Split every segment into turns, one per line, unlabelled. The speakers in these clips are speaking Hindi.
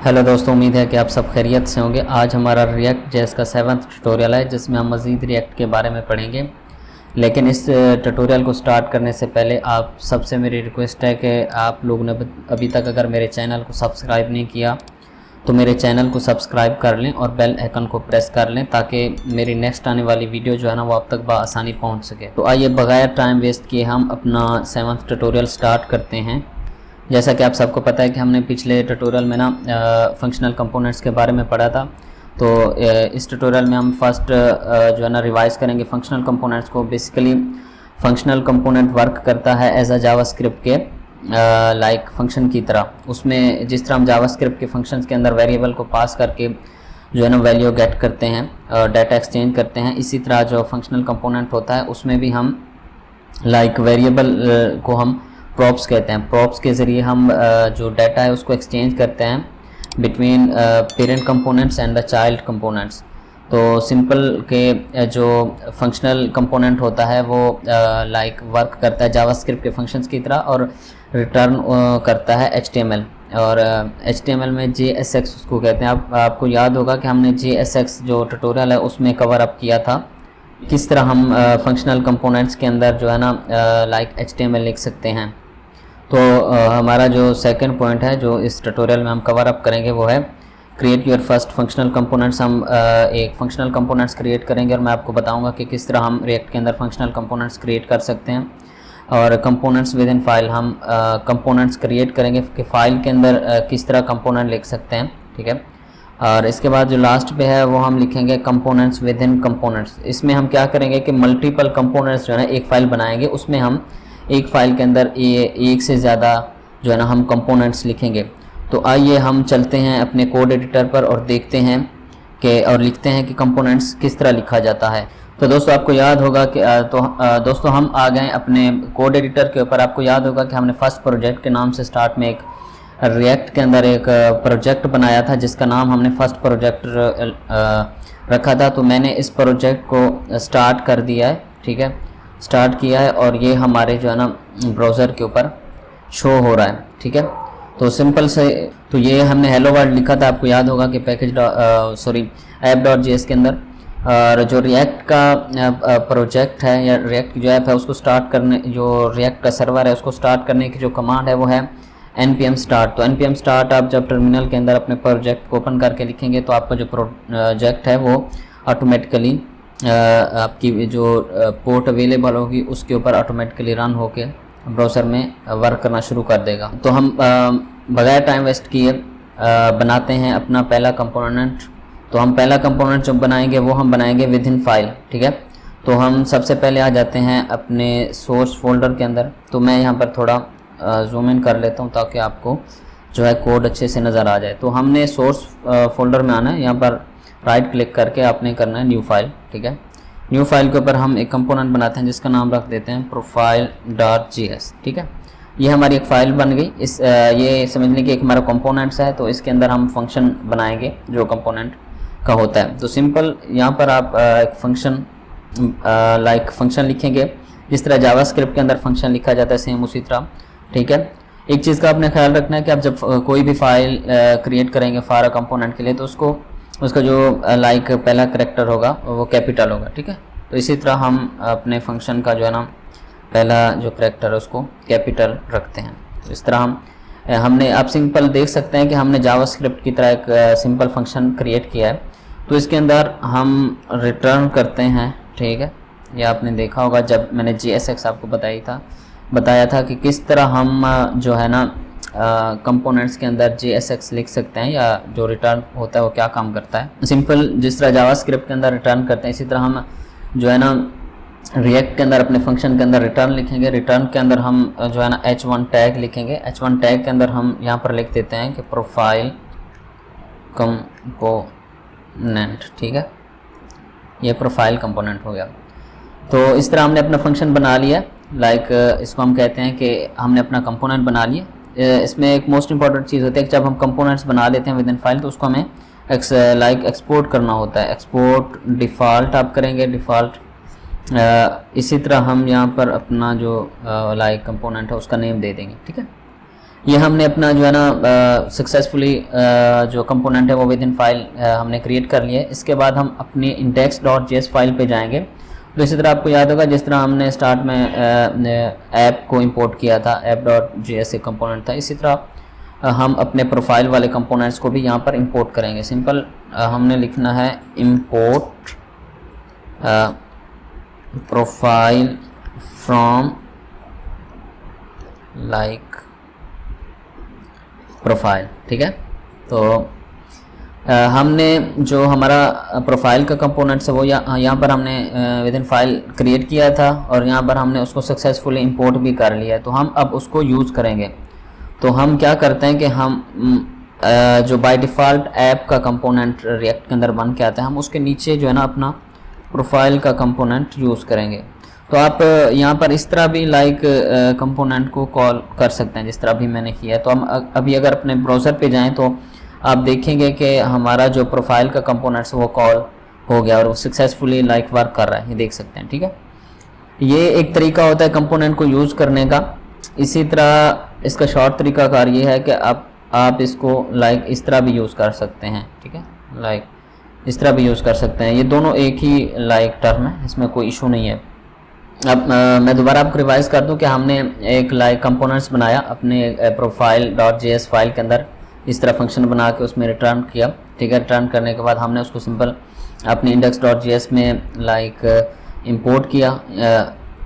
हेलो दोस्तों, उम्मीद है कि आप सब खैरियत से होंगे। आज हमारा रिएक्ट जेएस का 7वां ट्यूटोरियल है जिसमें हम मज़ीद रिएक्ट के बारे में पढ़ेंगे। लेकिन इस ट्यूटोरियल को स्टार्ट करने से पहले आप सबसे मेरी रिक्वेस्ट है कि आप लोगों ने अभी तक अगर मेरे चैनल को सब्सक्राइब नहीं किया तो मेरे चैनल को सब्सक्राइब कर लें और बेल आइकन को प्रेस कर लें ताकि मेरी नेक्स्ट आने वाली वीडियो जो है ना वो आप तक बआसानी पहुँच सके। तो आइए बगैर टाइम वेस्ट किए हम अपना 7वां ट्यूटोरियल स्टार्ट करते हैं। जैसा कि आप सबको पता है कि हमने पिछले ट्यूटोरियल में ना फंक्शनल कंपोनेंट्स के बारे में पढ़ा था। तो इस ट्यूटोरियल में हम फर्स्ट जो है ना रिवाइज करेंगे फंक्शनल कंपोनेंट्स को। बेसिकली फंक्शनल कंपोनेंट वर्क करता है एज अ जावास्क्रिप्ट के लाइक फंक्शन की तरह। उसमें जिस तरह हम जावास्क्रिप्ट के फंक्शंस के अंदर वेरिएबल को पास करके जो है ना वैल्यू गेट करते हैं और डाटा एक्सचेंज करते हैं, इसी तरह जो फंक्शनल कंपोनेंट होता है उसमें भी हम लाइक वेरिएबल को हम प्रॉप्स कहते हैं। प्रॉप्स के ज़रिए हम जो डाटा है उसको एक्सचेंज करते हैं between parent components and the child components. तो सिंपल के जो फंक्शनल कंपोनेंट होता है वो लाइक वर्क करता है जावास्क्रिप्ट के फंक्शंस की तरह और रिटर्न करता है HTML। और HTML में JSX उसको कहते हैं। आपको याद होगा कि हमने JSX जो ट्यूटोरियल है उसमें कवर अप किया था किस तरह हम फंक्शनल कंपोनेंट्स के अंदर जो है ना लाइक HTML लिख सकते हैं। तो हमारा जो सेकंड पॉइंट है जो इस ट्यूटोरियल में हम कवर अप करेंगे वो है create your first functional components. हम एक फंक्शनल कंपोनेंट्स क्रिएट करेंगे और मैं आपको बताऊंगा कि किस तरह हम रिएक्ट के अंदर फंक्शनल कंपोनेंट्स क्रिएट कर सकते हैं। और कंपोनेंट्स विद इन फाइल हम कंपोनेंट्स क्रिएट करेंगे कि फ़ाइल के अंदर किस तरह कंपोनेंट लिख सकते हैं, ठीक है। और इसके बाद जो लास्ट पे है वो हम लिखेंगे कंपोनेंट्स विद इन कंपोनेंट्स। इसमें हम क्या करेंगे कि मल्टीपल कंपोनेंट्स जो है ना एक फ़ाइल बनाएंगे, उसमें हम एक फ़ाइल के अंदर एक से ज़्यादा जो है ना हम कंपोनेंट्स लिखेंगे। तो आइए हम चलते हैं अपने कोड एडिटर पर और देखते हैं कि और लिखते हैं कि कंपोनेंट्स किस तरह लिखा जाता है। तो दोस्तों आपको याद होगा कि दोस्तों हम आ गए अपने कोड एडिटर के ऊपर। आपको याद होगा कि हमने फर्स्ट प्रोजेक्ट के नाम से स्टार्ट में एक रिएक्ट के अंदर एक प्रोजेक्ट बनाया था जिसका नाम हमने फर्स्ट प्रोजेक्ट रखा था। तो मैंने इस प्रोजेक्ट को स्टार्ट कर दिया है, ठीक है, स्टार्ट किया है और ये हमारे जो है ना ब्राउज़र के ऊपर शो हो रहा है, ठीक है। तो सिंपल से तो ये हमने हेलो वर्ल्ड लिखा था, आपको याद होगा कि पैकेज app.js के अंदर। और जो रिएक्ट का प्रोजेक्ट है या रिएक्ट जो ऐप है उसको स्टार्ट करने, जो रिएक्ट का सर्वर है उसको स्टार्ट करने की जो कमांड है वो है npm start। तो npm start आप जब टर्मिनल के अंदर अपने प्रोजेक्ट को ओपन करके लिखेंगे तो आपका जो प्रोजेक्ट है वो ऑटोमेटिकली आपकी जो पोर्ट अवेलेबल होगी उसके ऊपर ऑटोमेटिकली रन होके ब्राउज़र में वर्क करना शुरू कर देगा। तो हम बगैर टाइम वेस्ट किए बनाते हैं अपना पहला कंपोनेंट। तो हम पहला कंपोनेंट जो बनाएंगे वो हम बनाएंगे विद इन फाइल, ठीक है। तो हम सबसे पहले आ जाते हैं अपने सोर्स फोल्डर के अंदर। तो मैं यहाँ पर थोड़ा जूम इन कर लेता हूँ ताकि आपको जो है कोड अच्छे से नज़र आ जाए। तो हमने सोर्स फोल्डर में आना है, यहाँ पर राइट क्लिक करके आपने करना है न्यू फाइल, ठीक है। न्यू फाइल के ऊपर हम एक कंपोनेंट बनाते हैं जिसका नाम रख देते हैं profile.js, ठीक है। ये हमारी एक फ़ाइल बन गई। ये समझ लें कि एक हमारा कंपोनेंट्स है तो इसके अंदर हम फंक्शन बनाएंगे जो कंपोनेंट का होता है। तो सिंपल यहाँ पर आप एक फंक्शन लाइक फंक्शन लिखेंगे जिस तरह जावास्क्रिप्ट के अंदर फंक्शन लिखा जाता है सेम उसी तरह, ठीक है। एक चीज़ का आपने ख्याल रखना है कि आप जब कोई भी फाइल क्रिएट करेंगे फार कंपोनेंट के लिए तो उसका जो लाइक पहला करैक्टर होगा वो कैपिटल होगा, ठीक है। तो इसी तरह हम अपने फंक्शन का जो है ना पहला जो करैक्टर है उसको कैपिटल रखते हैं। तो इस तरह हमने आप सिंपल देख सकते हैं कि हमने जावास्क्रिप्ट की तरह एक सिंपल फंक्शन क्रिएट किया है। तो इसके अंदर हम रिटर्न करते हैं, ठीक है। ये आपने देखा होगा जब मैंने JSX आपको बताया था कि किस तरह हम जो है ना कंपोनेंट्स के अंदर JSX लिख सकते हैं या जो रिटर्न होता है वो क्या काम करता है। सिंपल जिस तरह जावास्क्रिप्ट के अंदर रिटर्न करते हैं इसी तरह हम जो है ना रिएक्ट के अंदर अपने फंक्शन के अंदर रिटर्न लिखेंगे। रिटर्न के अंदर हम जो है ना h1 टैग लिखेंगे। h1 टैग के अंदर हम यहाँ पर लिख देते हैं कि प्रोफाइल कंपोनेंट, ठीक है। ये प्रोफाइल कंपोनेंट हो गया। तो इस तरह हमने अपना फंक्शन बना लिया, लाइक इसको हम कहते हैं कि हमने अपना कंपोनेंट बना लिया। इसमें एक मोस्ट इंपॉर्टेंट चीज़ होती है कि जब हम कंपोनेंट्स बना लेते हैं विद इन फाइल तो उसको हमें एक्सपोर्ट करना होता है। एक्सपोर्ट डिफ़ॉल्ट आप करेंगे, डिफ़ॉल्ट इसी तरह हम यहाँ पर अपना जो लाइक कंपोनेंट है उसका नेम दे देंगे, ठीक है। ये हमने अपना जो है ना सक्सेसफुली जो कंपोनेंट है वो विद इन फाइल हमने क्रिएट कर लिया है। इसके बाद हम अपनी index.js फाइल पे जाएंगे। तो इसी तरह आपको याद होगा जिस तरह हमने स्टार्ट में ऐप को इंपोर्ट किया था, app.js एक कंपोनेंट था, इसी तरह हम अपने प्रोफाइल वाले कंपोनेंट्स को भी यहाँ पर इंपोर्ट करेंगे। सिंपल हमने लिखना है import profile from like profile, ठीक है। तो हमने जो हमारा प्रोफाइल का कंपोनेंट्स है वो यहाँ पर हमने विद इन फाइल क्रिएट किया था और यहाँ पर हमने उसको सक्सेसफुली इंपोर्ट भी कर लिया है। तो हम अब उसको यूज़ करेंगे। तो हम क्या करते हैं कि हम जो बाय डिफ़ॉल्ट ऐप का कंपोनेंट रिएक्ट के अंदर बन के आता है, हम उसके नीचे जो है ना अपना प्रोफाइल का कंपोनेंट यूज़ करेंगे। तो आप यहाँ पर इस तरह भी लाइक कंपोनेंट को कॉल कर सकते हैं जिस तरह अभी मैंने किया। तो हम अभी अगर अपने ब्राउज़र पे जाएं तो आप देखेंगे कि हमारा जो प्रोफाइल का कंपोनेंट्स वो कॉल हो गया और वो सक्सेसफुली लाइक वर्क कर रहा है, ये देख सकते हैं, ठीक है। ये एक तरीका होता है कंपोनेंट को यूज़ करने का। इसी तरह इसका शॉर्ट तरीकाकार ये है कि आप इसको लाइक इस तरह भी यूज़ कर सकते हैं, ठीक है, लाइक इस तरह भी यूज़ कर सकते हैं। ये दोनों एक ही लाइक टर्म है, इसमें कोई इशू नहीं है। अब मैं दोबारा आपको रिवाइज़ कर दूं कि हमने एक लाइक कंपोनेंट्स बनाया अपने प्रोफाइल.js फाइल के अंदर, इस तरह फंक्शन बना के उसमें रिटर्न किया, ठीक है। रिटर्न करने के बाद हमने उसको सिंपल अपने index.js में लाइक इंपोर्ट किया।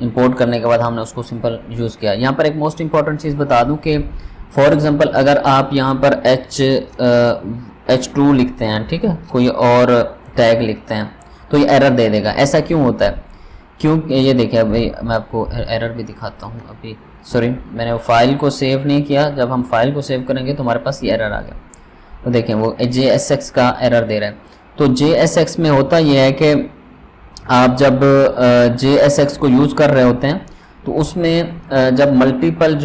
इंपोर्ट करने के बाद हमने उसको सिंपल यूज़ किया। यहाँ पर एक मोस्ट इंपॉर्टेंट चीज़ बता दूं कि फॉर एग्जांपल अगर आप यहाँ पर h2 लिखते हैं, ठीक है, कोई और टैग लिखते हैं तो ये एरर दे देगा। ऐसा क्यों होता है? क्यों? ये देखिए अभी मैं आपको एरर भी दिखाता हूँ। अभी सॉरी मैंने वो फाइल को सेव नहीं किया, जब हम फाइल को सेव करेंगे तो हमारे पास ये एरर आ गया। तो देखें वो JSX का एरर दे रहा है। तो JSX में होता ये है कि आप जब JSX को यूज़ कर रहे होते हैं तो उसमें जब मल्टीपल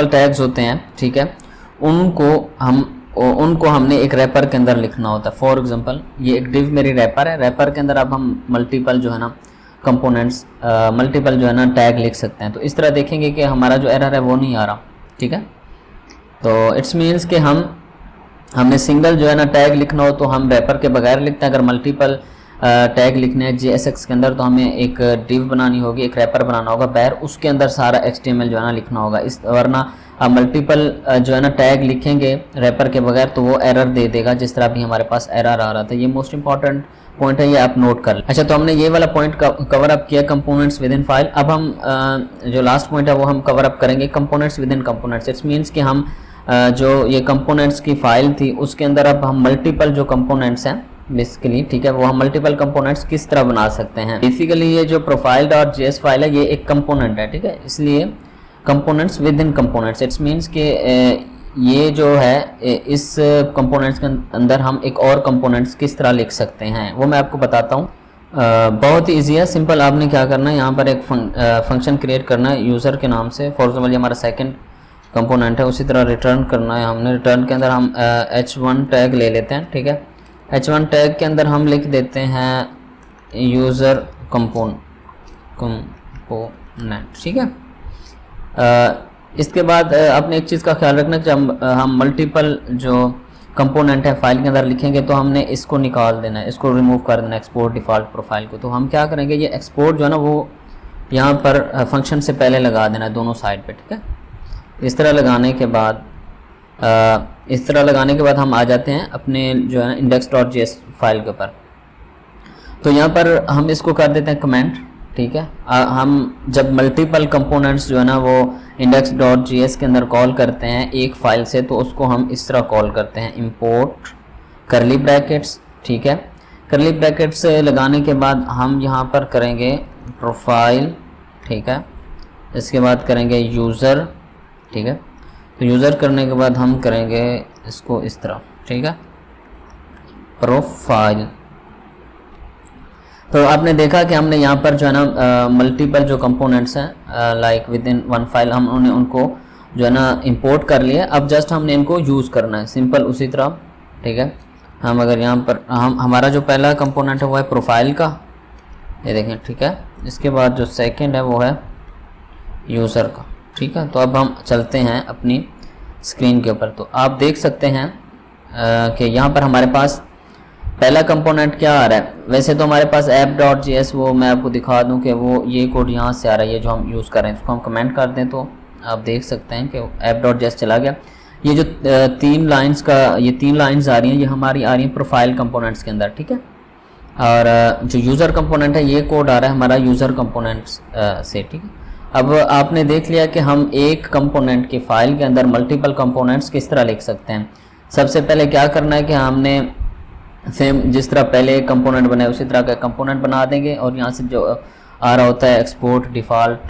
टैग्स होते हैं, ठीक है, उनको हमने एक रैपर के अंदर लिखना होता है। फॉर एग्जांपल ये एक डिव मेरी रैपर है, रैपर के अंदर अब हम मल्टीपल जो है ना कंपोनेंट्स मल्टीपल जो है ना टैग लिख सकते हैं। तो इस तरह देखेंगे कि हमारा जो एरर है वो नहीं आ रहा, ठीक है। तो इट्स मीन्स कि हमने सिंगल जो है ना टैग लिखना हो तो हम रैपर के बगैर लिखते हैं। अगर मल्टीपल टैग लिखने हैं JSX के अंदर तो हमें एक डिव बनानी होगी, एक रैपर बनाना होगा बैर, उसके अंदर सारा HTML जो है ना लिखना होगा। वरना आप मल्टीपल जो है ना टैग लिखेंगे रैपर के बगैर तो वो एरर दे देगा, जिस तरह भी हमारे पास एरर आ रहा था। ये मोस्ट इंपॉर्टेंट पॉइंट है, ये आप नोट कर लें। अच्छा, तो हमने ये वाला पॉइंट कवर अप किया कंपोनेंट्स विद इन फाइल। अब हम जो लास्ट पॉइंट है वो हम कवर अप करेंगे components with in components. It's means कि हम जो ये कंपोनेंट्स की फाइल थी उसके अंदर अब हम मल्टीपल जो कंपोनेंट्स हैं बेसिकली, ठीक है, वो हम मल्टीपल कंपोनेंट्स किस तरह बना सकते हैं। बेसिकली ये जो प्रोफाइल.js फाइल है ये एक कंपोनेंट है, ठीक है, इसलिए components with in components. It's means कि ये जो है इस कंपोनेंट्स के अंदर हम एक और कंपोनेंट्स किस तरह लिख सकते हैं वो मैं आपको बताता हूँ। बहुत ही ईजी है, सिंपल। आपने क्या करना है, यहाँ पर एक फंक्शन क्रिएट करना है यूज़र के नाम से। फॉर एग्जाम्पल ये हमारा सेकंड कंपोनेंट है, उसी तरह रिटर्न करना है हमने। रिटर्न के अंदर हम h1 टैग ले लेते हैं, ठीक है। h1 टैग के अंदर हम लिख देते हैं यूज़र कंपोनेंट, ठीक है। इसके बाद आपने एक चीज़ का ख्याल रखना, जब हम मल्टीपल जो कंपोनेंट है फाइल के अंदर लिखेंगे तो हमने इसको निकाल देना है, इसको रिमूव कर देना है, एक्सपोर्ट डिफ़ॉल्ट प्रोफाइल को। तो हम क्या करेंगे, ये एक्सपोर्ट जो है ना वो यहाँ पर फंक्शन से पहले लगा देना है दोनों साइड पे, ठीक है। इस तरह लगाने के बाद हम आ जाते हैं अपने जो है index.js फाइल के ऊपर। तो यहाँ पर हम इसको कर देते हैं कमेंट, ठीक है। हम जब मल्टीपल कंपोनेंट्स जो है ना वो index.js के अंदर कॉल करते हैं एक फ़ाइल से, तो उसको हम इस तरह कॉल करते हैं, इंपोर्ट करली ब्रैकेट्स, ठीक है। करली ब्रैकेट्स लगाने के बाद हम यहाँ पर करेंगे प्रोफाइल, ठीक है। इसके बाद करेंगे यूज़र, ठीक है। तो यूज़र करने के बाद हम करेंगे इसको इस तरह, ठीक है, प्रोफाइल। तो आपने देखा कि हमने यहाँ पर जो है ना मल्टीपल जो कंपोनेंट्स हैं like with in one file हमने उनको जो है ना इंपोर्ट कर लिया। अब जस्ट हमने इनको यूज़ करना है, सिंपल उसी तरह, ठीक है। हम अगर यहाँ पर हमारा जो पहला कंपोनेंट है वो है प्रोफाइल का, ये देखें, ठीक है। इसके बाद जो सेकंड है वो है यूज़र का, ठीक है, तो अब हम चलते हैं अपनी स्क्रीन के ऊपर। तो आप देख सकते हैं कि यहाँ पर हमारे पास पहला कंपोनेंट क्या आ रहा है। वैसे तो हमारे पास app.js, वो मैं आपको दिखा दूं कि वो ये कोड यहाँ से आ रहा है, ये जो हम यूज़ कर रहे हैं। इसको हम कमेंट कर दें तो आप देख सकते हैं कि app.js चला गया। ये जो तीन लाइंस आ रही हैं, ये हमारी आ रही हैं प्रोफाइल कंपोनेंट्स के अंदर, ठीक है। और जो यूज़र कंपोनेंट है, ये कोड आ रहा है हमारा यूज़र कंपोनेंट्स से, ठीक है। अब आपने देख लिया कि हम एक कंपोनेंट की फ़ाइल के अंदर मल्टीपल कंपोनेंट्स किस तरह लिख सकते हैं। सबसे पहले क्या करना है कि हमने सेम जिस तरह पहले एक कंपोनेंट बनाया उसी तरह का कंपोनेंट बना देंगे, और यहाँ से जो आ रहा होता है एक्सपोर्ट डिफ़ॉल्ट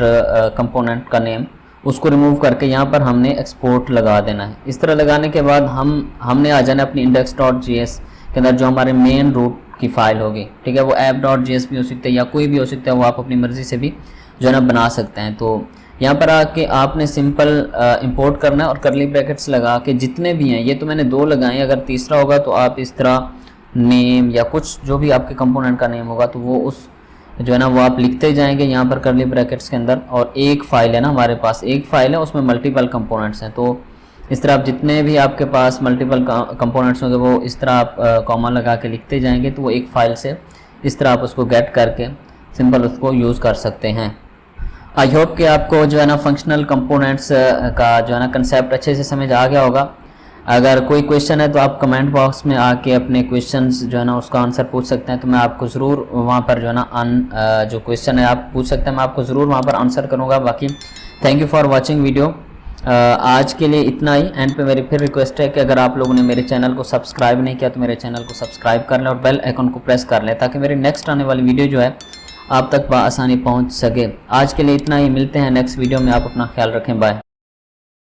कंपोनेंट का नेम, उसको रिमूव करके यहाँ पर हमने एक्सपोर्ट लगा देना है। इस तरह लगाने के बाद हमने आ जाना अपनी index.js के अंदर, जो हमारे मेन रूट की फ़ाइल होगी, ठीक है। वो app.js भी हो सकता है या कोई भी हो सकता है, वो आप अपनी मर्ज़ी से भी जो है ना बना सकते हैं। तो यहाँ पर आके आपने सिंपल इंपोर्ट करना है और करली ब्रैकेट्स लगा के जितने भी हैं, ये तो मैंने 2 लगाए, अगर तीसरा होगा तो आप इस तरह नेम या कुछ जो भी आपके कंपोनेंट का नेम होगा तो वो उस जो है ना वो आप लिखते जाएंगे यहाँ पर करली ब्रैकेट्स के अंदर। और एक फ़ाइल है ना, हमारे पास एक फ़ाइल है, उसमें मल्टीपल कंपोनेंट्स हैं। तो इस तरह आप जितने भी आपके पास मल्टीपल कंपोनेंट्स होंगे वो इस तरह आप कॉमा लगा के लिखते जाएंगे, तो वो एक फ़ाइल से इस तरह आप उसको गेट करके सिंपल उसको यूज़ कर सकते हैं। आई होप कि आपको जो है ना फंक्शनल कंपोनेंट्स का जो है ना कंसेप्ट अच्छे से समझ आ गया होगा। अगर कोई क्वेश्चन है तो आप कमेंट बॉक्स में आके अपने क्वेश्चंस जो है ना उसका आंसर पूछ सकते हैं, तो मैं आपको ज़रूर वहाँ पर जो है ना जो क्वेश्चन है आप पूछ सकते हैं, मैं आपको ज़रूर वहाँ पर आंसर करूँगा। बाकी thank you for watching video. आज के लिए इतना ही। एंड पे मेरी फिर रिक्वेस्ट है कि अगर आप लोगों ने मेरे चैनल को सब्सक्राइब नहीं किया तो मेरे चैनल को सब्सक्राइब कर लें और बेल आइकन को प्रेस कर लें, ताकि मेरी नेक्स्ट आने वाली वीडियो जो है आप तक बआसानी पहुंच सके। आज के लिए इतना ही, मिलते हैं नेक्स्ट वीडियो में। आप अपना ख्याल रखें, बाय।